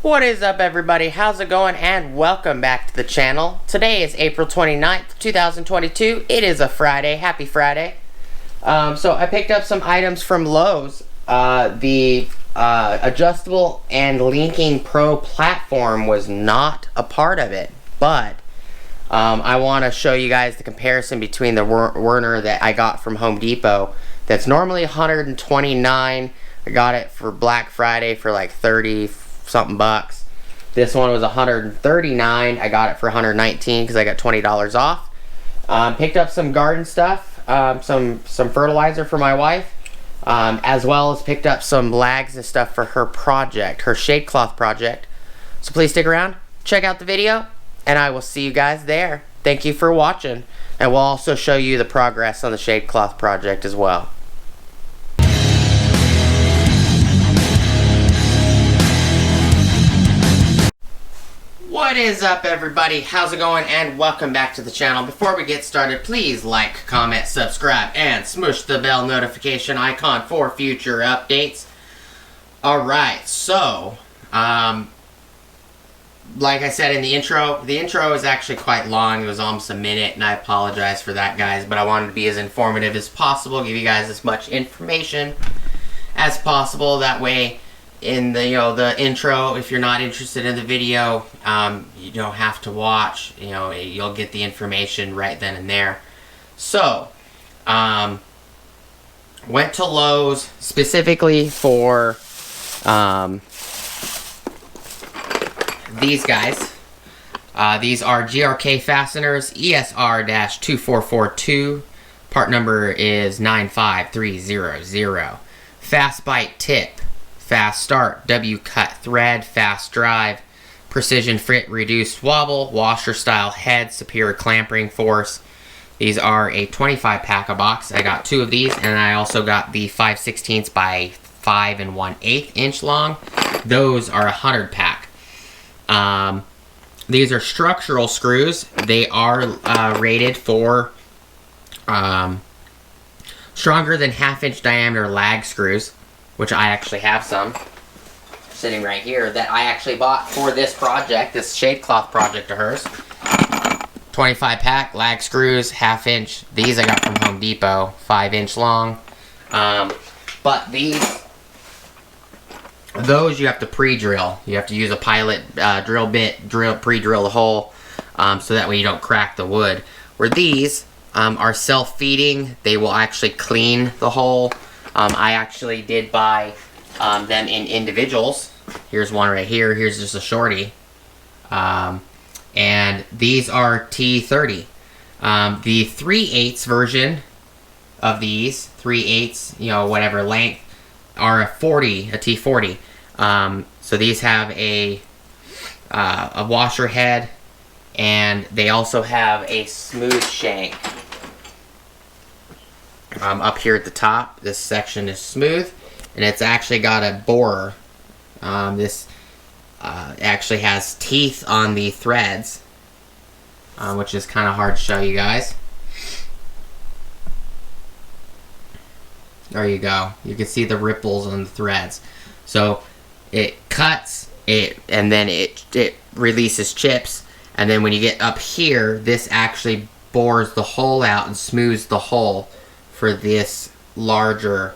What is up, everybody? How's it going? And welcome back to the channel. Today is April 29th, 2022. It is a Friday. Happy Friday. So I picked up some items from Lowe's. The adjustable and linking pro platform was not a part of it, but I want to show you guys the comparison between the Werner that I got from Home Depot that's normally $129. I got it for Black Friday for like 30 something bucks. This one was $139. I got it for $119 because I got $20 off. Picked up some garden stuff, some fertilizer for my wife, as well as picked up some lags and stuff for her project, her shade cloth project. So please stick around, check out the video, and I will see you guys there. Thank you for watching, and we'll also show you the progress on the shade cloth project as well. What is up, everybody? How's it going? And welcome back to the channel. Before we get started, please like, comment, subscribe, and smush the bell notification icon for future updates. Alright, so, like I said in the intro is actually quite long. It was almost a minute, and I apologize for that, guys, but I wanted to be as informative as possible, give you guys as much information as possible. That way, in the the intro, if you're not interested in the video, you don't have to watch. You'll get the information right then and there. So went to Lowe's specifically for these guys. These are GRK fasteners, ESR-2442. Part number is 95300. Fast bite tip, fast start, W-cut thread, fast drive, precision fit, reduced wobble, washer style head, superior clamping force. These are a 25 pack a box. I got 2 of these, and I also got the 5/16 by 5 1/8 inch long. Those are a 100 pack. These are structural screws. They are rated for stronger than 1/2 inch diameter lag screws, which I actually have some sitting right here that I actually bought for this project, this shade cloth project of hers. 25 pack lag screws, 1/2 inch. These I got from Home Depot, 5 inch long. But those you have to pre-drill. You have to use a pilot drill bit, pre-drill the hole, so that way you don't crack the wood. Where these are self-feeding, they will actually clean the hole. I actually did buy them in individuals. Here's one right here. Here's just a shorty. And these are T30. The 3/8 version of these, 3/8, whatever length, are a T40. So these have a washer head, and they also have a smooth shank. Up here at the top, this section is smooth, and it's actually got a borer. This actually has teeth on the threads, which is kind of hard to show you guys. There you go. You can see the ripples on the threads. So it cuts it, and then it releases chips, and then when you get up here, this actually bores the hole out and smooths the hole for this larger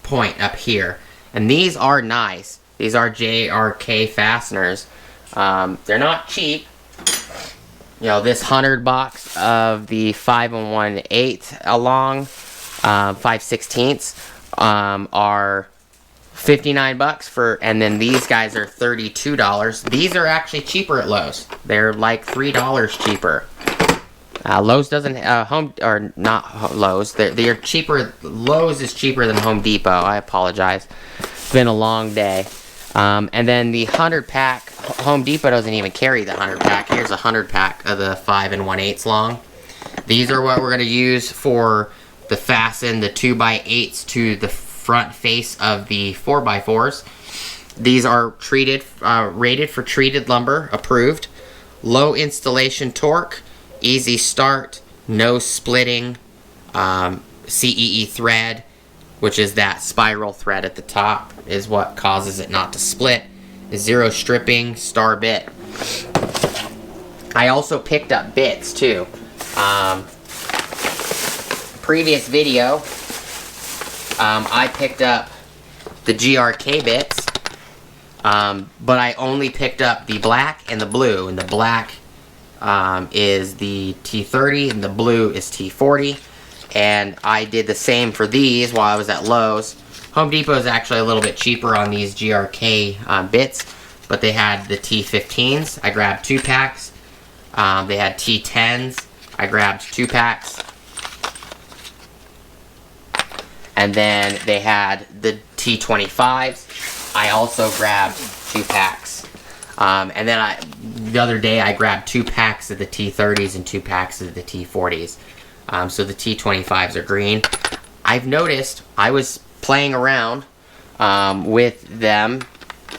point up here. And these are nice. These are GRK fasteners. They're not cheap. This 100 box of the 5 1/8 along 5/16 are 59 bucks for, and then these guys are $32. These are actually cheaper at Lowe's. They're like $3 cheaper. Lowe's doesn't not Lowe's. They're cheaper. Lowe's is cheaper than Home Depot. I apologize. It's been a long day. And then the 100 pack, Home Depot doesn't even carry the 100 pack. Here's a 100 pack of the 5 1/8 long. These are what we're going to use for the fasten the 2x8s to the front face of the 4x4s. These are treated, rated for treated lumber, approved. Low installation torque, easy start, no splitting, CEE thread, which is that spiral thread at the top, is what causes it not to split. zero stripping star bit. I also picked up bits too. Previous video, I picked up the GRK bits, but I only picked up the black and the blue, and the black is the T30 and the blue is T40. And I did the same for these while I was at Lowe's. Home Depot is actually a little bit cheaper on these GRK bits, but they had the T15s. I grabbed 2 packs. They had T10s. I grabbed 2 packs. And then they had the T25s. I also grabbed 2 packs. And then the other day I grabbed 2 packs of the T30s and 2 packs of the T40s. So the T25s are green. I've noticed, I was playing around with them,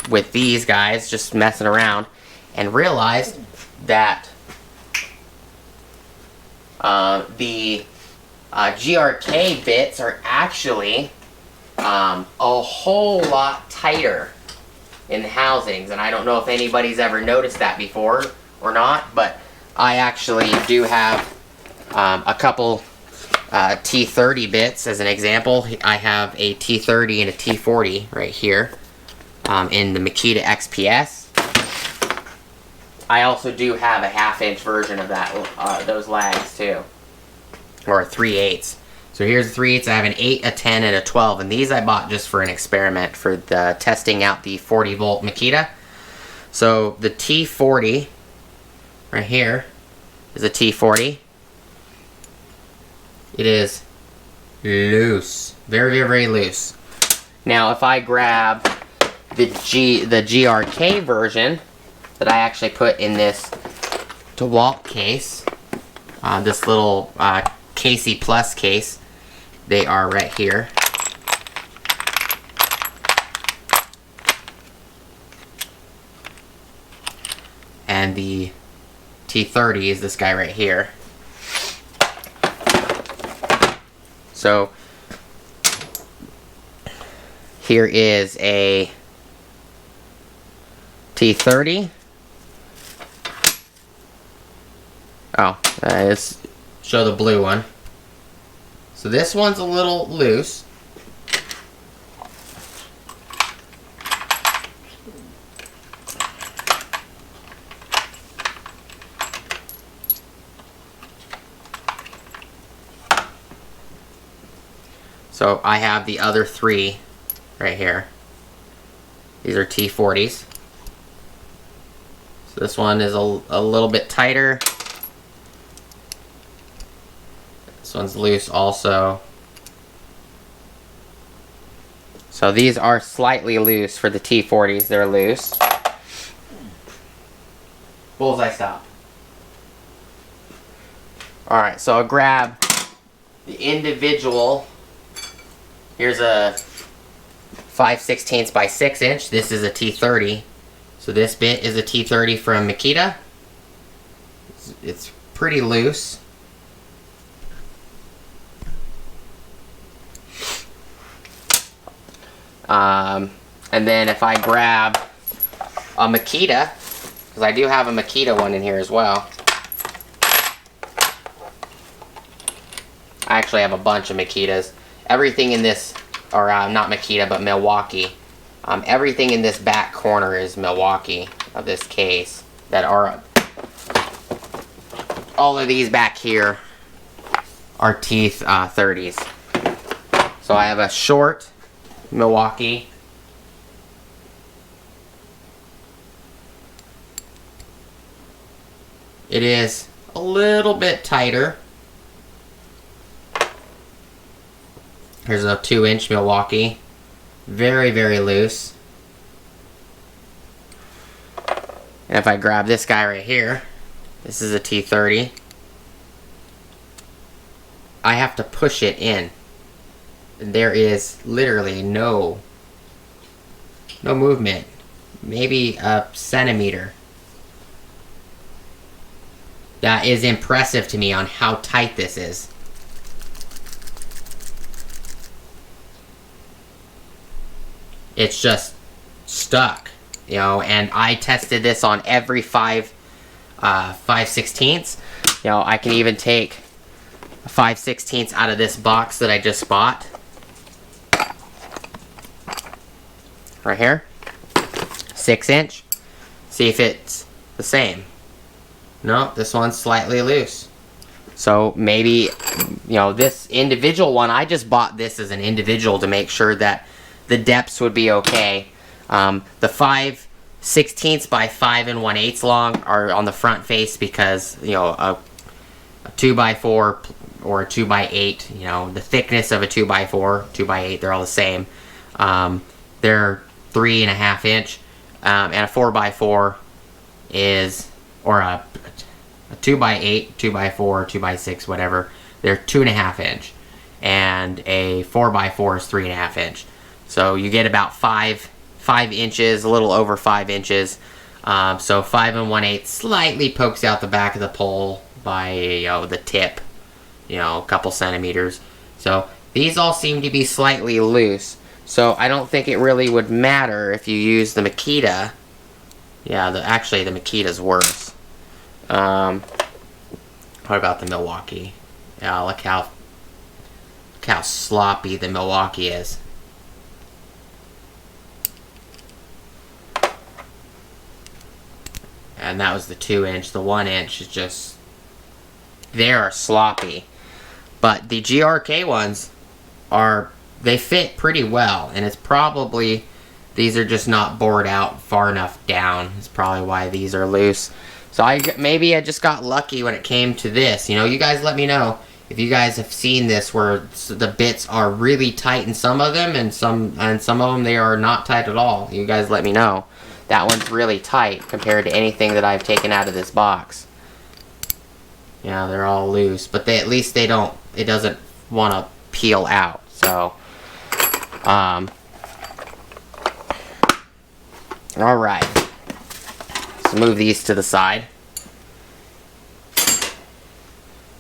with these guys, just messing around, and realized that the GRK bits are actually a whole lot tighter in the housings, and I don't know if anybody's ever noticed that before or not, but I actually do have a couple T30 bits. As an example, I have a T30 and a T40 right here in the Makita XPS. I also do have a 1/2 inch version of that, those lags too, or 3/8. So here's the 3/8. I have an 8, a 10, and a 12, and these I bought just for an experiment for the testing out the 40 volt Makita. So the T40 right here is a T40. It is loose, very, very, very loose. Now, if I grab the GRK version that I actually put in this DeWalt case, this little Casey Plus case, they are right here. And the T30 is this guy right here. So here is a T30. Oh, let's show the blue one. So this one's a little loose. So I have the other 3 right here. These are T40s. So this one is a little bit tighter. This one's loose also. So these are slightly loose for the T40s. They're loose. Bullseye stop. Alright, so I'll grab the individual. Here's a 5/16 by 6 inch. This is a T30. So this bit is a T30 from Makita. It's pretty loose. And then if I grab a Makita, because I do have a Makita one in here as well. I actually have a bunch of Makitas. Everything in this, or not Makita, but Milwaukee. Everything in this back corner is Milwaukee of this case. That are all of these back here are T30s. So I have a short Milwaukee. It is a little bit tighter. Here's a 2-inch Milwaukee. Very, very loose. And if I grab this guy right here, this is a T30. I have to push it in. There is literally no movement. Maybe a centimeter. That is impressive to me on how tight this is. It's just stuck. you know, and I tested this on every 5/16. You know, I can even take 5/16 out of this box that I just bought. Right here. 6-inch. See if it's the same. No, this one's slightly loose. So maybe, you know, this individual one, I just bought this as an individual to make sure that the depths would be okay. The 5/16 by 5 1/8 long are on the front face because, you know, a 2x4 or a 2x8, you know, the thickness of a 2x4, 2x8, they're all the same. They're 3.5 inch, and a 4x4 is, or a 2x8, 2x4, 2x6, whatever, they're 2.5 inch, and a 4x4 is 3.5 inch. So you get about 5 inches, a little over 5 inches. So 5 1/8 slightly pokes out the back of the pole by, you know, the tip, you know, a couple centimeters. So these all seem to be slightly loose. So I don't think it really would matter if you use the Makita. Yeah, actually the Makita's worse. What about the Milwaukee? Yeah, look how sloppy the Milwaukee is. And that was the 2-inch. The 1-inch is just, they are sloppy. But the GRK ones are, they fit pretty well. And it's probably, these are just not bored out far enough down. It's probably why these are loose. So maybe I just got lucky when it came to this. You know, you guys let me know if you guys have seen this where the bits are really tight in some of them, and some of them they are not tight at all. You guys let me know. That one's really tight compared to anything that I've taken out of this box. Yeah, they're all loose, but at least they don't, it doesn't want to peel out. So, alright. Let's move these to the side.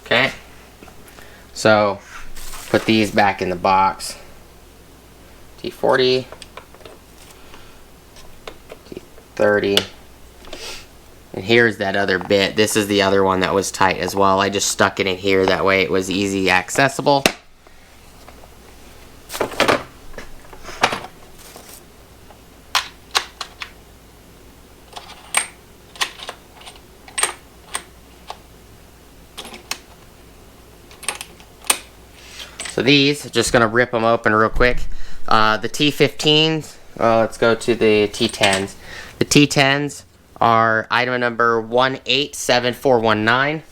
Okay. So, put these back in the box. T40. T30. And here's that other bit. This is the other one that was tight as well. I just stuck it in here. That way it was easy accessible. So these, just going to rip them open real quick. The T15s, let's go to the T10s. The T10s are item number 187419.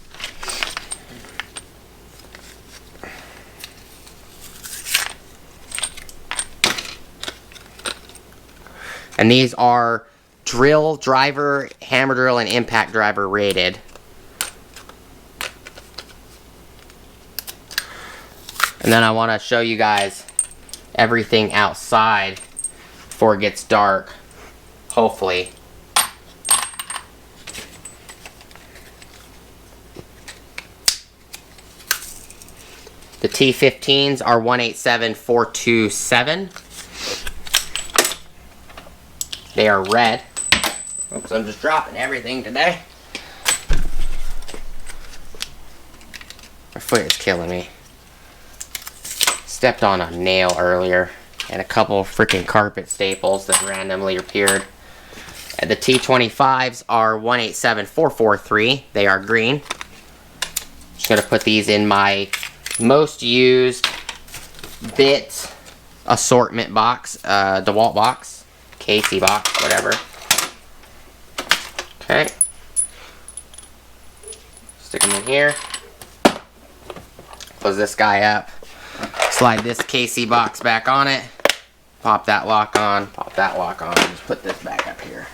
And these are drill, driver, hammer drill, and impact driver rated. And then I want to show you guys everything outside before it gets dark, hopefully. The T15s are 187427. They are red. Oops, I'm just dropping everything today. My foot is killing me. Stepped on a nail earlier, and a couple freaking carpet staples that randomly appeared. And the T25s are 187443. They are green. Just gonna put these in my most used bit assortment box, DeWalt box, Casey box, whatever. Okay. Stick them in here. Close this guy up. Slide this Casey box back on it. Pop that lock on. Pop that lock on. Just put this back up here.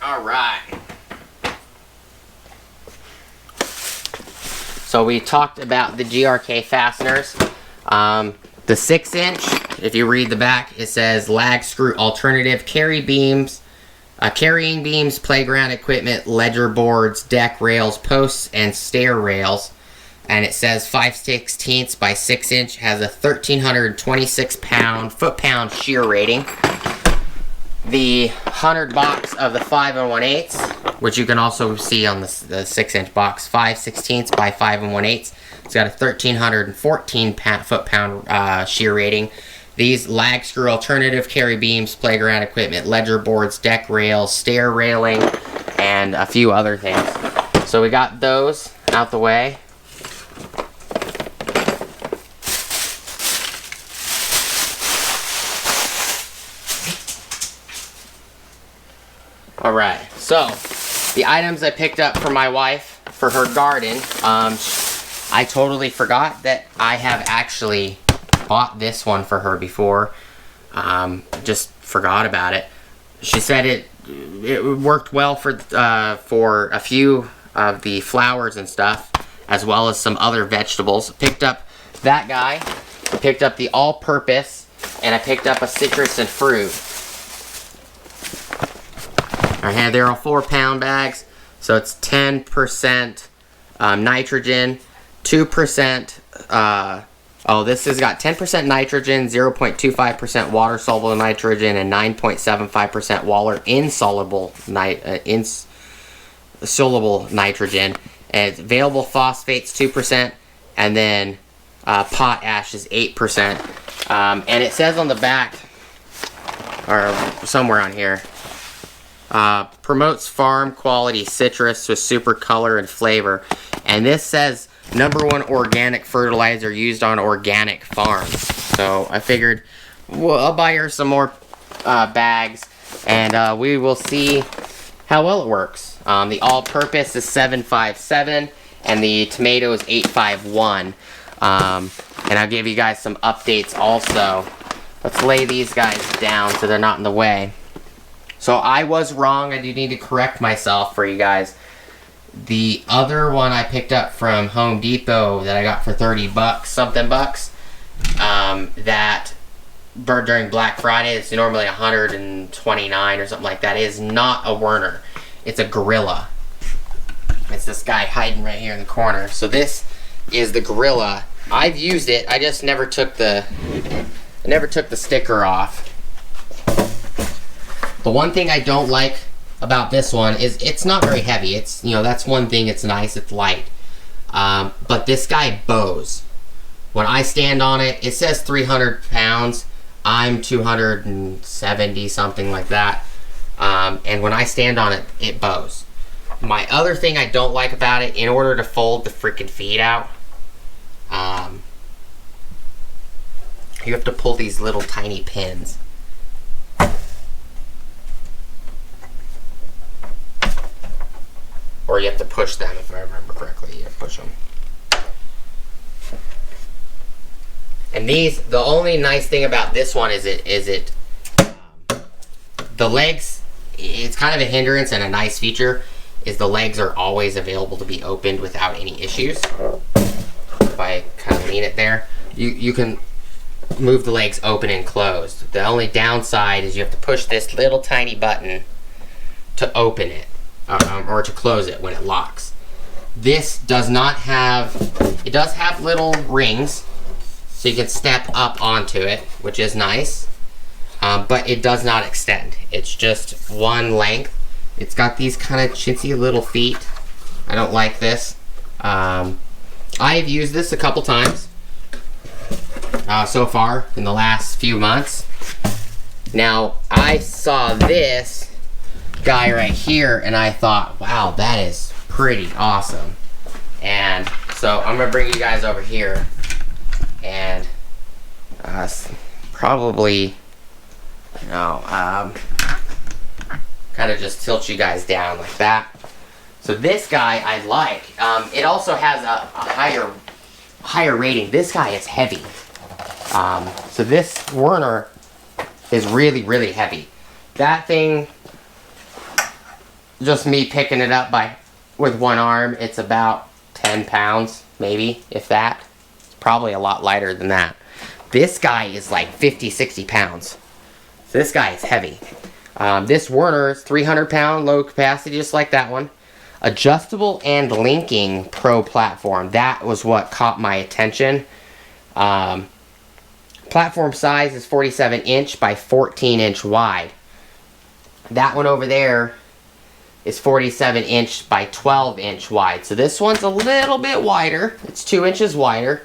Alright. So we talked about the GRK fasteners. The 6-inch, if you read the back, it says lag screw alternative, carrying beams, playground equipment, ledger boards, deck rails, posts, and stair rails. And it says 5/16 by 6-inch, has a 1,326 foot-pound shear rating. the 100 box of the 5 1/8, which you can also see on the 6-inch box, 5/16 by 5 1/8. It's got a 1,314 foot-pound shear rating. These lag screw alternative carry beams, playground equipment, ledger boards, deck rails, stair railing, and a few other things. So we got those out the way. Alright, so the items I picked up for my wife for her garden, I totally forgot that I have actually bought this one for her before. Just forgot about it. She said it worked well for a few of the flowers and stuff, as well as some other vegetables. Picked up that guy, picked up the all-purpose, and I picked up a citrus and fruit. They're all 4-pound bags, so it's 10% nitrogen, 2%, this has got 10% nitrogen, 0.25% water-soluble nitrogen, and 9.75% water-insoluble soluble nitrogen. And it's available phosphates, 2%, and then potash is 8%. And it says on the back, or somewhere on here, promotes farm quality citrus with super color and flavor. And this says #1 organic fertilizer used on organic farms. So I figured, well, I'll buy her some more bags, and we will see how well it works. The all-purpose is 757, and the tomato is 851. And I'll give you guys some updates also. Let's lay these guys down so they're not in the way. So I was wrong. I do need to correct myself for you guys. The other one I picked up from Home Depot that I got for 30 bucks, that during Black Friday, it's normally 129 or something like that, is not a Werner. It's a Gorilla. It's this guy hiding right here in the corner. So this is the Gorilla. I've used it. I just never took the sticker off. The one thing I don't like about this one is it's not very heavy. It's, that's one thing. It's nice. It's light. But this guy bows. When I stand on it, it says 300 pounds. I'm 270, something like that. And when I stand on it, it bows. My other thing I don't like about it, in order to fold the freaking feet out, you have to pull these little tiny pins. Or you have to push them, if I remember correctly. You have to push them. And these, the only nice thing about this one is the legs, it's kind of a hindrance, and a nice feature is the legs are always available to be opened without any issues. If I kind of lean it there, you can move the legs open and closed. The only downside is you have to push this little tiny button to open it. Or to close it when it locks. This does not have, it does have little rings, so you can step up onto it, which is nice, but it does not extend. It's just one length. It's got these kind of chintzy little feet. I don't like this. I've used this a couple times so far in the last few months. Now, I saw this guy right here, and I thought, wow, that is pretty awesome. And so I'm gonna bring you guys over here and probably, kind of just tilt you guys down like that. So this guy I like. It also has a higher rating. This guy is heavy. So this Werner is really, really heavy. That thing, just me picking it up with one arm, it's about 10 pounds, maybe, if that. It's probably a lot lighter than that. This guy is like 50, 60 pounds. So this guy is heavy. This Werner is 300 pound, low capacity, just like that one. Adjustable and linking pro platform. That was what caught my attention. Platform size is 47 inch by 14 inch wide. That one over there is 47 inch by 12 inch wide. So this one's a little bit wider. It's 2 inches wider,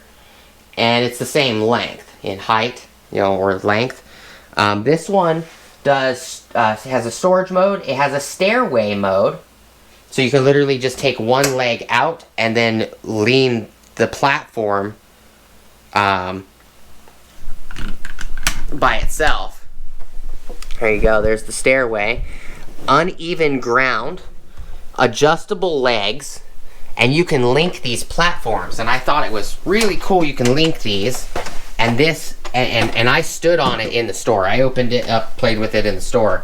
and it's the same length in height, or length. This one has a storage mode. It has a stairway mode, so you can literally just take one leg out and then lean the platform by itself. There you go. There's the stairway. Uneven ground, adjustable legs, and you can link these platforms. And I thought it was really cool. You can link these, and this, and I stood on it in the store. I opened it up, played with it in the store,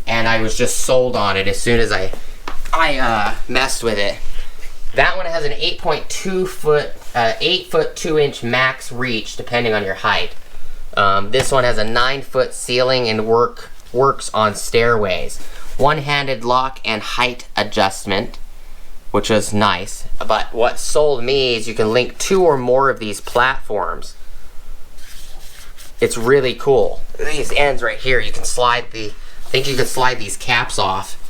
and I was just sold on it as soon as I messed with it. That one has an 8.2 foot, 8 foot 2 inch max reach, depending on your height. This one has a 9 foot ceiling and works on stairways. One-handed lock and height adjustment, which is nice. But what sold me is you can link 2 or more of these platforms. It's really cool. These ends right here, you can slide I think you can slide these caps off.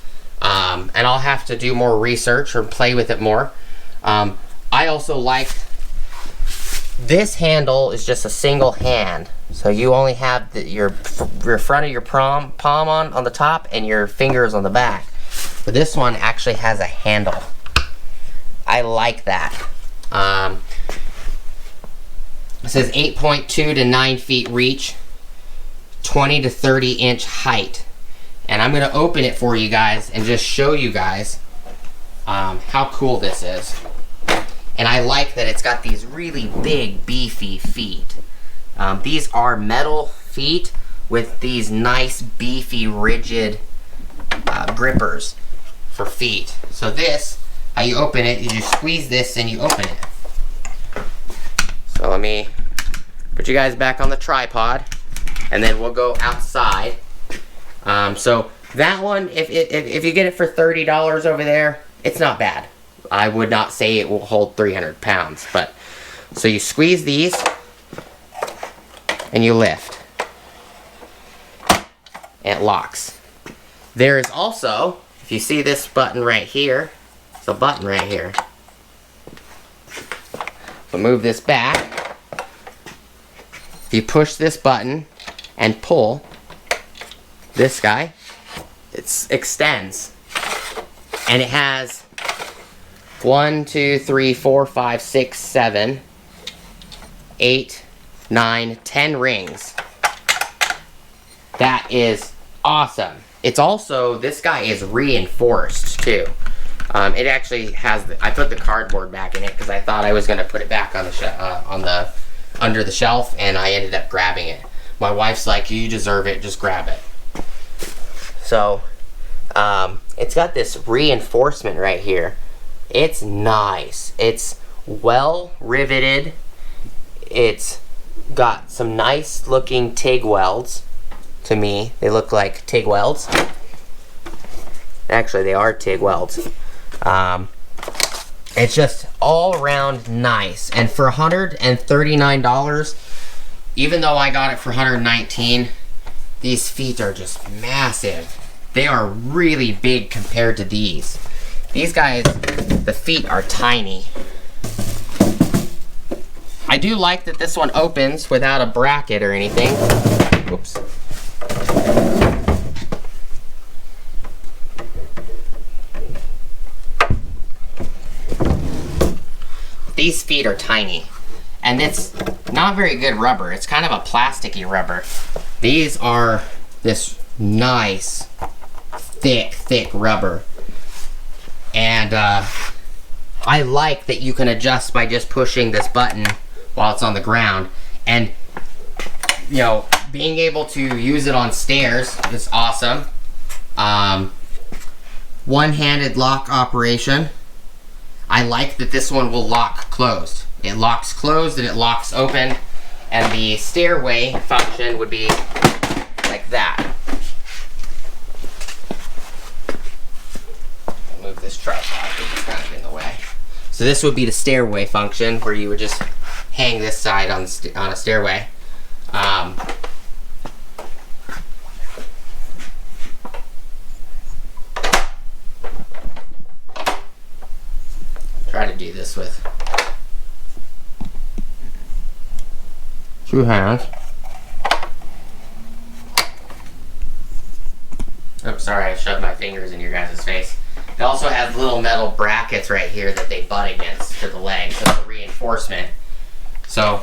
And I'll have to do more research or play with it more. I also like this handle is just a single hand. So you only have your front of your palm on the top and your fingers on the back. But this one actually has a handle. I like that. It says 8.2 to 9 feet reach, 20 to 30 inch height. And I'm going to open it for you guys and just show you guys how cool this is. And I like that it's got these really big, beefy feet. These are metal feet with these nice, beefy, rigid grippers for feet. So this, how you open it, you just squeeze this and you open it. So let me put you guys back on the tripod, and then we'll go outside. So that one, if you get it for $30 over there, it's not bad. I would not say it will hold 300 pounds, but so you squeeze these and you lift, and it locks. There is also, if you see this button right here, it's a button right here. So move this back. If you push this button and pull this guy, it extends, and it has 1, 2, 3, 4, 5, 6, 7, 8, 9, 10 rings. That is awesome. It's also, this guy is reinforced too. It actually has, I put the cardboard back in it because I thought I was going to put it back on the under the shelf, and I ended up grabbing it. My wife's like, you deserve it, just grab it. So, it's got this reinforcement right here. It's nice. It's well riveted. It's got some nice looking TIG welds. To me, they look like TIG welds. Actually, they are TIG welds. It's just all around nice. And for $139, even though I got it for $119, these feet are just massive. They are really big compared to these. These guys, the feet are tiny. I do like that this one opens without a bracket or anything. Whoops. These feet are tiny, and it's not very good rubber. It's kind of a plasticky rubber. These are this nice, thick rubber. And I like that you can adjust by just pushing this button while it's on the ground. And, you know, being able to use it on stairs is awesome. One-handed lock operation. I like that this one will lock closed. It locks closed and it locks open. And the stairway function would be like that. Move this tripod because it's kind of in the way. So this would be the stairway function, where you would just hang this side on a stairway. try to do this with 2 hands. Oops, sorry, I shoved my fingers in your guys' face. It also has little metal brackets right here that they butt against to the leg, so the reinforcement. So,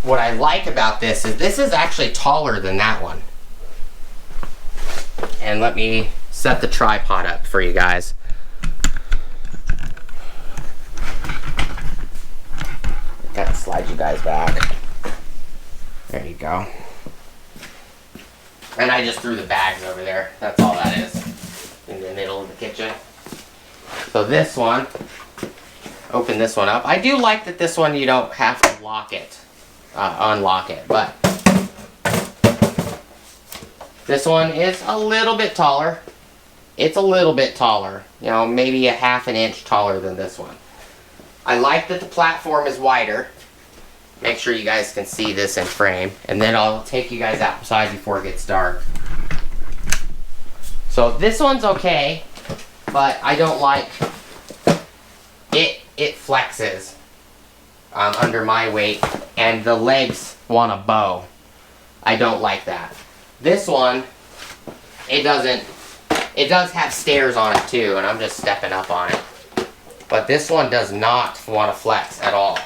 what I like about this is actually taller than that one. And let me set the tripod up for you guys. Gotta slide you guys back. There you go. And I just threw the bags over there. That's all that is. In the middle of the kitchen. So this one, open this one up. I do like that this one you don't have to lock it, unlock it, but this one is a little bit taller. It's a little bit taller, you know, maybe a ½ an inch taller than this one. I like that the platform is wider. Make sure you guys can see this in frame, and then I'll take you guys outside before it gets dark. So this one's okay, but I don't like it. It flexes under my weight, and the legs want to bow. I don't like that. This one, it doesn't. It does have stairs on it too, and I'm just stepping up on it. But this one does not want to flex at all.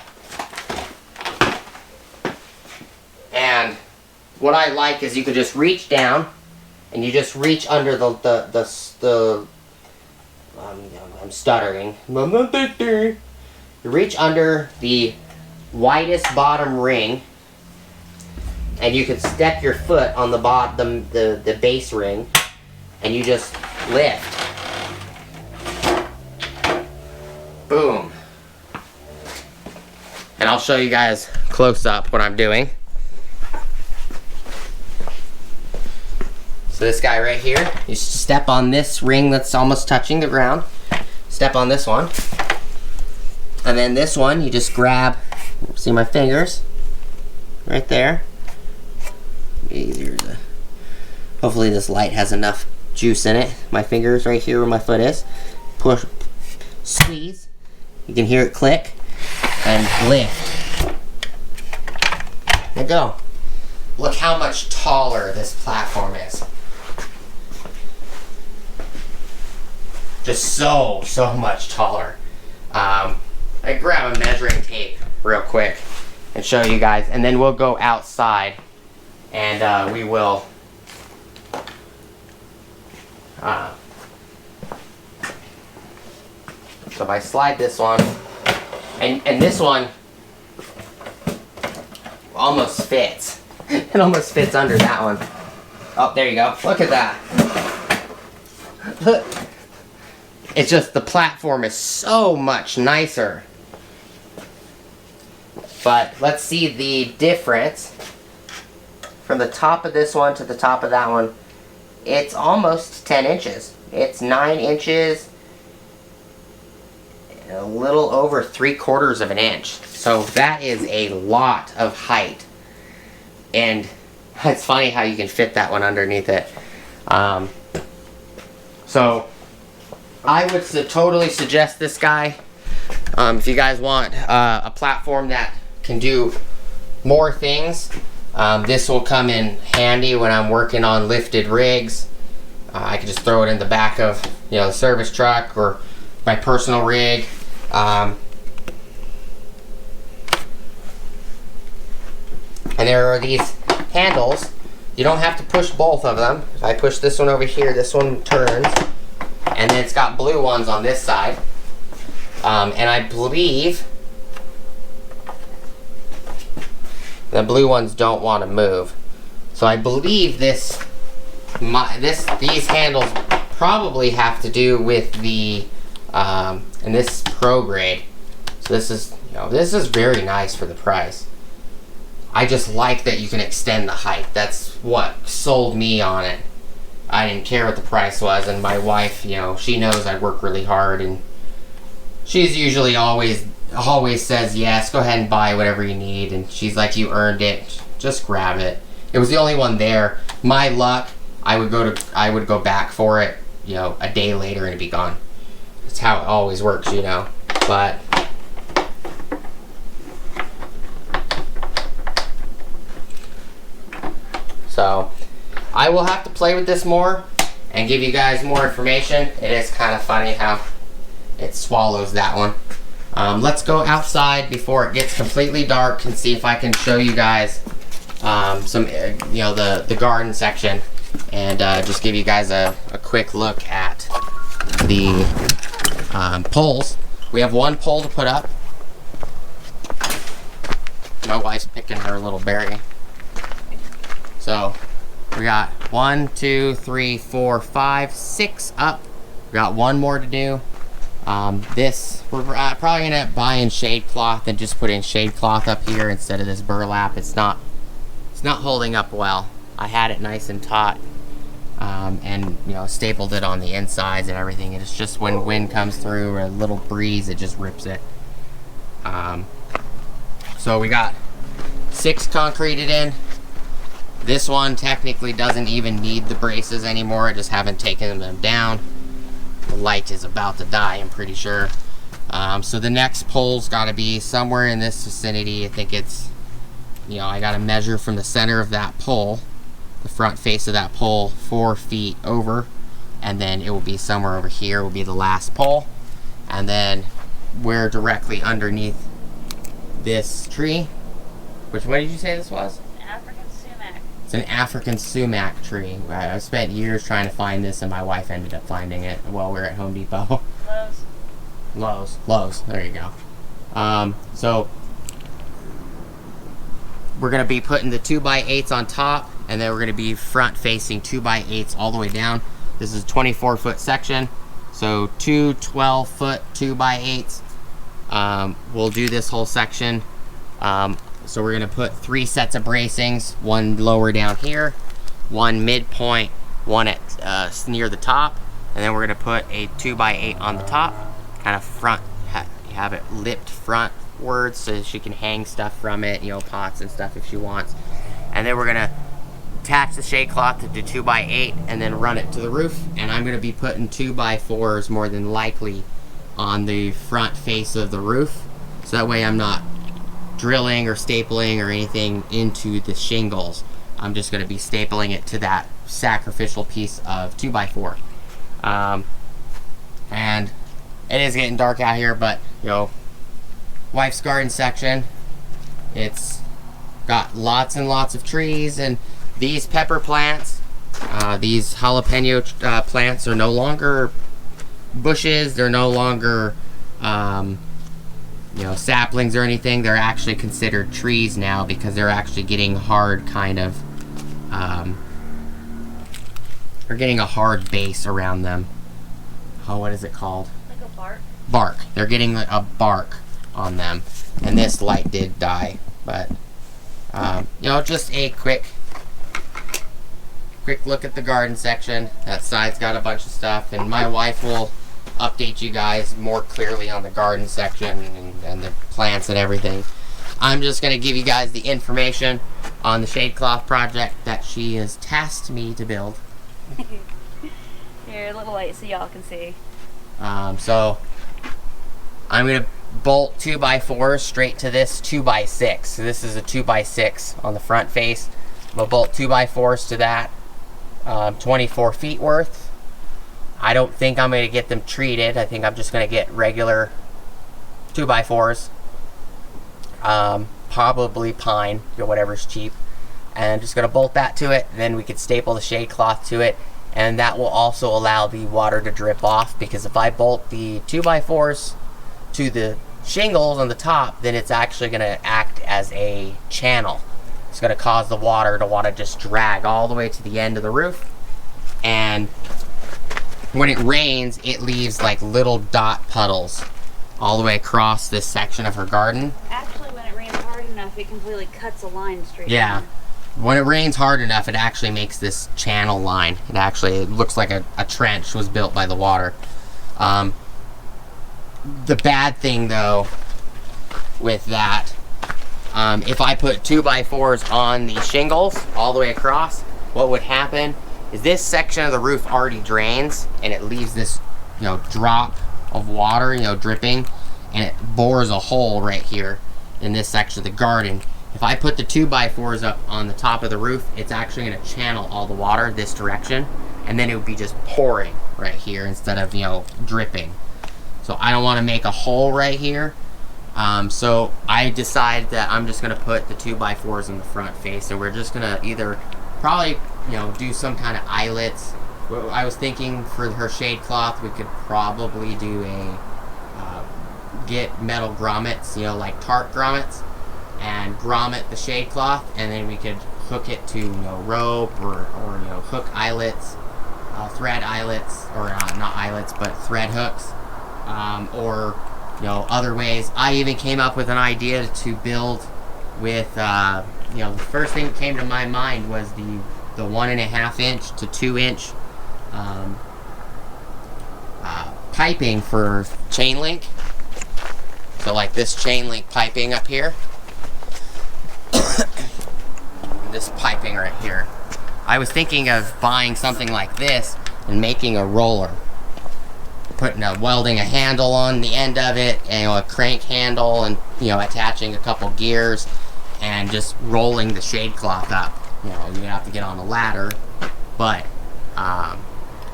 And what I like is you could just reach down, and you just reach under I'm stuttering. You reach under the widest bottom ring, and you can step your foot on the bottom, the base ring, and you just lift. Boom. And I'll show you guys close up what I'm doing. So this guy right here, you step on this ring that's almost touching the ground. Step on this one. And then this one, you just grab, see my fingers? Right there. Easier to, hopefully this light has enough juice in it. My fingers right here where my foot is. Push, squeeze. You can hear it click. And lift. There you go. Look how much taller this platform is. Just so much taller. I grab a measuring tape real quick and show you guys, and then we'll go outside and we will so if I slide this one, and this one almost fits. It almost fits under that one. Oh, there you go. Look at that. Look. It's just the platform is so much nicer. But let's see the difference from the top of this one to the top of that one. It's almost 10 inches. It's 9 inches, a little over 3/4 of an inch. So that is a lot of height. And it's funny how you can fit that one underneath it. So I would totally suggest this guy. If you guys want a platform that can do more things, this will come in handy when I'm working on lifted rigs. I can just throw it in the back of, you know, the service truck or my personal rig. And there are these handles. You don't have to push both of them. If I push this one over here, this one turns. And then it's got blue ones on this side. And I believe the blue ones don't want to move. So I believe these handles probably have to do with the and this pro grade. So this is, you know, this is very nice for the price. I just like that you can extend the height. That's what sold me on it. I didn't care what the price was, and my wife, you know, she knows I work really hard, and she's usually always says, yes, go ahead and buy whatever you need, and she's like, you earned it, just grab it. It was the only one there. My luck, I would go back for it, you know, a day later and it'd be gone. It's how it always works, you know. But so I will have to play with this more and give you guys more information. It is kind of funny how it swallows that one. Let's go outside before it gets completely dark and see if I can show you guys some, you know, the garden section, and just give you guys a quick look at the poles. We have one pole to put up. My wife's picking her little berry. So we got 1, 2, 3, 4, 5, 6 up. We got one more to do. This, we're probably gonna buy in shade cloth and just put in shade cloth up here instead of this burlap. It's not holding up well. I had it nice and taut, and you know, stapled it on the insides and everything. And it's just when wind comes through or a little breeze, it just rips it. So we got 6 concreted in. This one technically doesn't even need the braces anymore. I just haven't taken them down. The light is about to die, I'm pretty sure. So the next pole's got to be somewhere in this vicinity. I think it's, you know, I got to measure from the center of that pole, the front face of that pole, 4 feet over, and then it will be somewhere over here will be the last pole, and then we're directly underneath this tree. Which, what did you say this was? African sumac. It's an African sumac tree. I spent years trying to find this, and my wife ended up finding it while we were at Home Depot. Lowe's. There you go. So we're gonna be putting the 2x8s on top, and then we're gonna be front facing 2x8s all the way down. This is a 24-foot section, so 2 12-foot 2x8s. We'll do this whole section. So we're gonna put 3 sets of bracings, one lower down here, one midpoint, one at near the top, and then we're gonna put a 2x8 on the top, kind of front, have it lipped frontwards so she can hang stuff from it, you know, pots and stuff if she wants. And then we're gonna attach the shade cloth to the 2x8 and then run it to the roof. And I'm gonna be putting 2x4s more than likely on the front face of the roof, so that way I'm not drilling or stapling or anything into the shingles. I'm just going to be stapling it to that sacrificial piece of 2x4. And it is getting dark out here, but you know, wife's garden section, it's got lots and lots of trees, and these pepper plants, these jalapeno plants are no longer bushes. They're no longer you know, saplings or anything. They're actually considered trees now because they're actually getting hard kind of, they're getting a hard base around them. Oh, what is it called? Like a bark? Bark. They're getting a bark on them. And this light did die, but, you know, just a quick look at the garden section. That side's got a bunch of stuff, and my wife will update you guys more clearly on the garden section and the plants and everything. I'm just going to give you guys the information on the shade cloth project that she has tasked me to build. Here, a little light so y'all can see. So I'm going to bolt 2x4s straight to this 2x6. So this is a 2x6 on the front face. I'm going to bolt 2x4s to that, 24 feet worth. I don't think I'm going to get them treated. I think I'm just going to get regular 2x4s. Probably pine, or whatever's cheap. And just going to bolt that to it. Then we could staple the shade cloth to it. And that will also allow the water to drip off. Because if I bolt the 2x4s to the shingles on the top, then it's actually going to act as a channel. It's going to cause the water to want to just drag all the way to the end of the roof. And when it rains, it leaves like little dot puddles all the way across this section of her garden. Actually, when it rains hard enough, it completely cuts a line straight down. When it rains hard enough, it actually makes this channel line. It looks like a trench was built by the water. The bad thing, though, with that, if I put 2x4s on the shingles all the way across, what would happen is this section of the roof already drains, and it leaves this, you know, drop of water, you know, dripping, and it bores a hole right here in this section of the garden. If I put the 2x4s up on the top of the roof, it's actually going to channel all the water this direction, and then it would be just pouring right here instead of, you know, dripping. So I don't want to make a hole right here. So I decided that I'm just going to put the 2x4s in the front face, and we're just going to either probably, you know, do some kind of eyelets. I was thinking for her shade cloth, we could probably do a, get metal grommets, you know, like tarp grommets, and grommet the shade cloth, and then we could hook it to, you know, rope or you know, hook eyelets, thread eyelets, or not eyelets, but thread hooks, or, you know, other ways. I even came up with an idea to build with, you know, the first thing that came to my mind was the 1.5 inch to 2 inch piping for chain link. So like this chain link piping up here. This piping right here. I was thinking of buying something like this and making a roller. Welding a handle on the end of it, and, you know, a crank handle, and, you know, attaching a couple gears, and just rolling the shade cloth up. You know, you have to get on a ladder, but,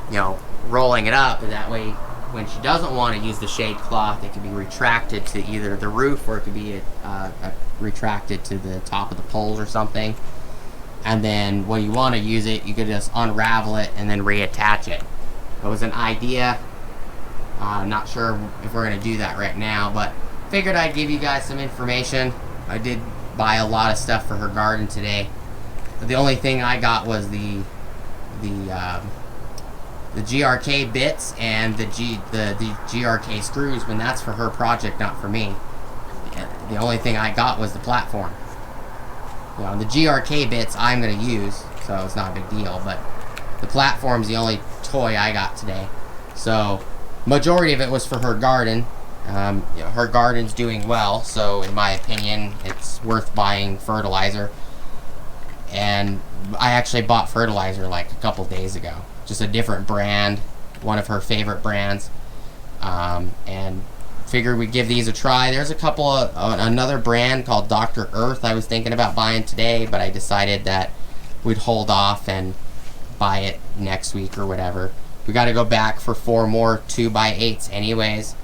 you know, rolling it up, and that way, when she doesn't want to use the shade cloth, it can be retracted to either the roof, or it could be retracted to the top of the poles or something. And then when you want to use it, you could just unravel it and then reattach it. It was an idea. I'm not sure if we're going to do that right now, but figured I'd give you guys some information. I did buy a lot of stuff for her garden today. The only thing I got was the GRK bits and the GRK screws, but that's for her project, not for me. The only thing I got was the platform. You know, the GRK bits I'm going to use, so it's not a big deal, but the platform's the only toy I got today. So majority of it was for her garden. You know, her garden's doing well, so in my opinion, it's worth buying fertilizer. And I actually bought fertilizer like a couple days ago. Just a different brand, one of her favorite brands. And figured we'd give these a try. There's a couple of, another brand called Dr. Earth I was thinking about buying today, but I decided that we'd hold off and buy it next week or whatever. We got to go back for 4 more 2x8s anyways,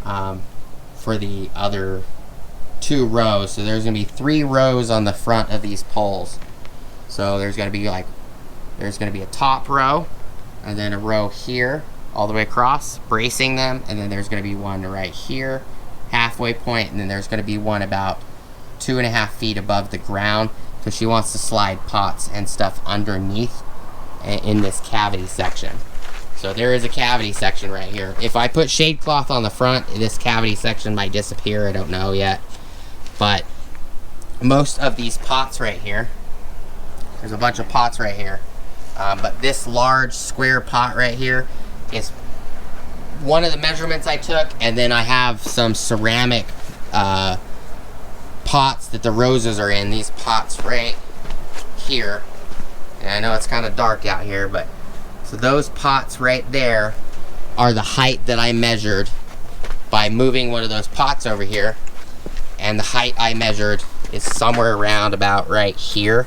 for the other 2 rows. So there's going to be 3 rows on the front of these poles. So there's going to be like, there's going to be a top row, and then a row here all the way across, bracing them, and then there's going to be one right here, halfway point, and then there's going to be one about 2.5 feet above the ground, because she wants to slide pots and stuff underneath in this cavity section. So there is a cavity section right here. If I put shade cloth on the front, this cavity section might disappear, I don't know yet. But most of these pots right here, there's a bunch of pots right here, but this large square pot right here is one of the measurements I took, and then I have some ceramic pots that the roses are in. These pots right here, and I know it's kind of dark out here, but so those pots right there are the height that I measured by moving one of those pots over here, and the height I measured is somewhere around about right here.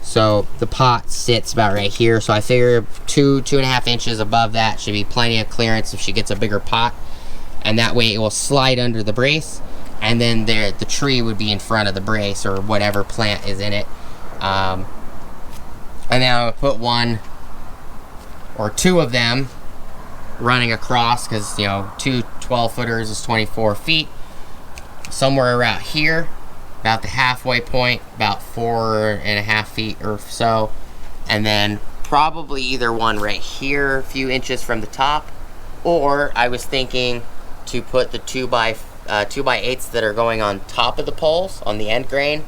So the pot sits about right here, so I figure 2.5 inches above that should be plenty of clearance if she gets a bigger pot, and that way it will slide under the brace, and then the tree would be in front of the brace, or whatever plant is in it. And then I'll put 1 or 2 of them running across, because, you know, 2 12-footers is 24 feet, somewhere around here, about the halfway point, about 4.5 feet or so, and then probably either one right here, a few inches from the top, or I was thinking to put the 2x8s that are going on top of the poles on the end grain,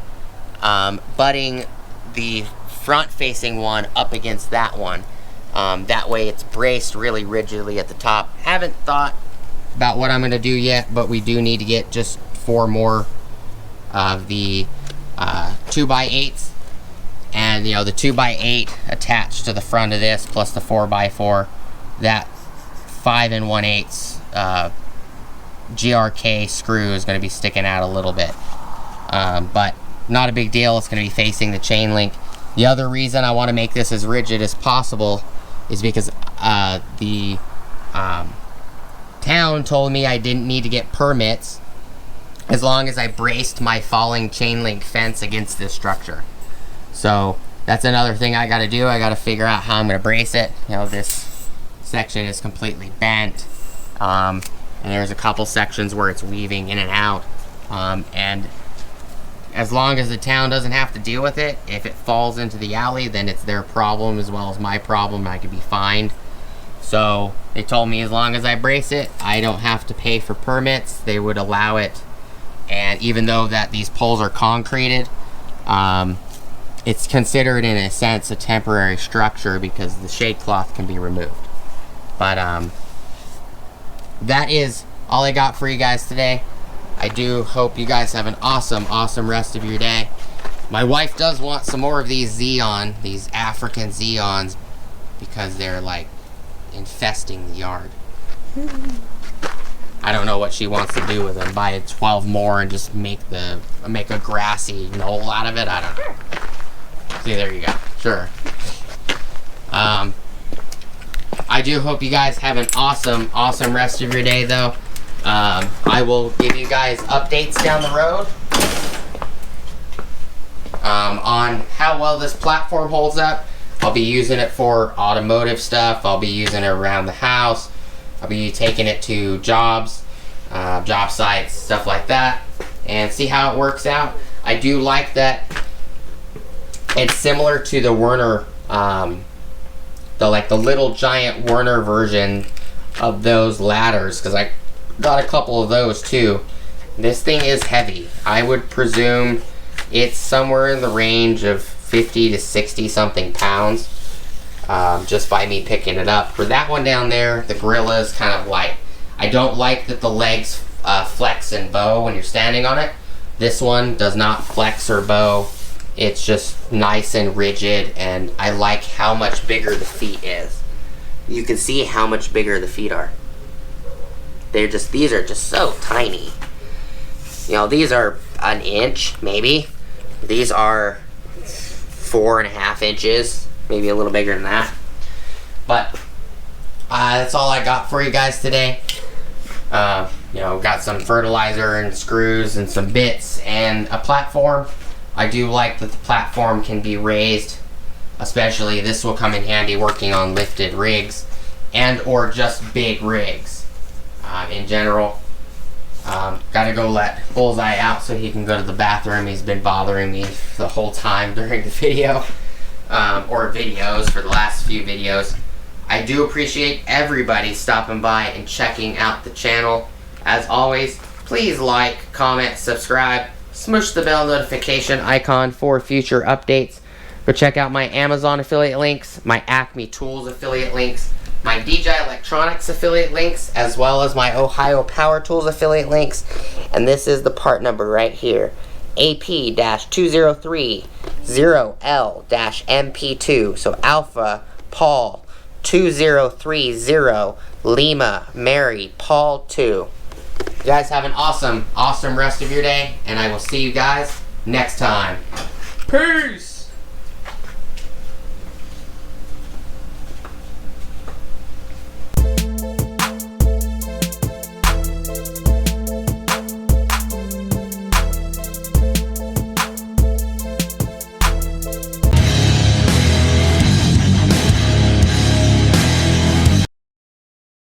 butting the front-facing one up against that one. That way it's braced really rigidly at the top. Haven't thought about what I'm going to do yet, but we do need to get just 4 more of the 2x8s, And you know, the 2x8 attached to the front of this, plus the 4x4, that 5 1/8 GRK screw is going to be sticking out a little bit, but not a big deal. It's going to be facing the chain link. The other reason I want to make this as rigid as possible is because the town told me I didn't need to get permits as long as I braced my falling chain link fence against this structure. So that's another thing I got to do. I got to figure out how I'm going to brace it. You know, this section is completely bent, and there's a couple sections where it's weaving in and out, and as long as the town doesn't have to deal with it, if it falls into the alley, then it's their problem as well as my problem. I could be fined. So they told me as long as I brace it, I don't have to pay for permits. They would allow it. And even though that these poles are concreted, it's considered in a sense a temporary structure because the shade cloth can be removed. But that is all I got for you guys today. I do hope you guys have an awesome rest of your day. My wife does want some more of these Xeon, these African Xeons, because they're like infesting the yard. I don't know what she wants to do with them. Buy 12 more and just make a grassy knoll out of it. I don't know. See, there you go. Sure. I do hope you guys have an awesome rest of your day, though. I will give you guys updates down the road on how well this platform holds up. I'll be using it for automotive stuff. I'll be using it around the house. I'll be taking it to jobs, job sites, stuff like that, and see how it works out. I do like that it's similar to the Werner, the little giant Werner version of those ladders, because I got a couple of those too. This thing is heavy. I would presume it's somewhere in the range of 50 to 60 something pounds, just by me picking it up. For that one down there, the Gorilla is kind of light. I don't like that the legs flex and bow when you're standing on it. This one does not flex or bow. It's just nice and rigid, and I like how much bigger the feet is. You can see how much bigger the feet are. These are just so tiny. You know, these are an inch, maybe. These are 4.5 inches, maybe a little bigger than that. But that's all I got for you guys today. You know, got some fertilizer and screws and some bits and a platform. I do like that the platform can be raised, especially this will come in handy working on lifted rigs and or just big rigs. In general, gotta go let Bullseye out so he can go to the bathroom. He's been bothering me the whole time during the video, or videos for the last few videos. I do appreciate everybody stopping by and checking out the channel. As always, please like, comment, subscribe, smush the bell notification icon for future updates. Go check out my Amazon affiliate links, my Acme Tools affiliate links, my DJI Electronics affiliate links, as well as my Ohio Power Tools affiliate links. And this is the part number right here, AP-2030L-MP2. So Alpha Paul 2030 Lima Mary Paul 2. You guys have an awesome rest of your day, and I will see you guys next time. Peace!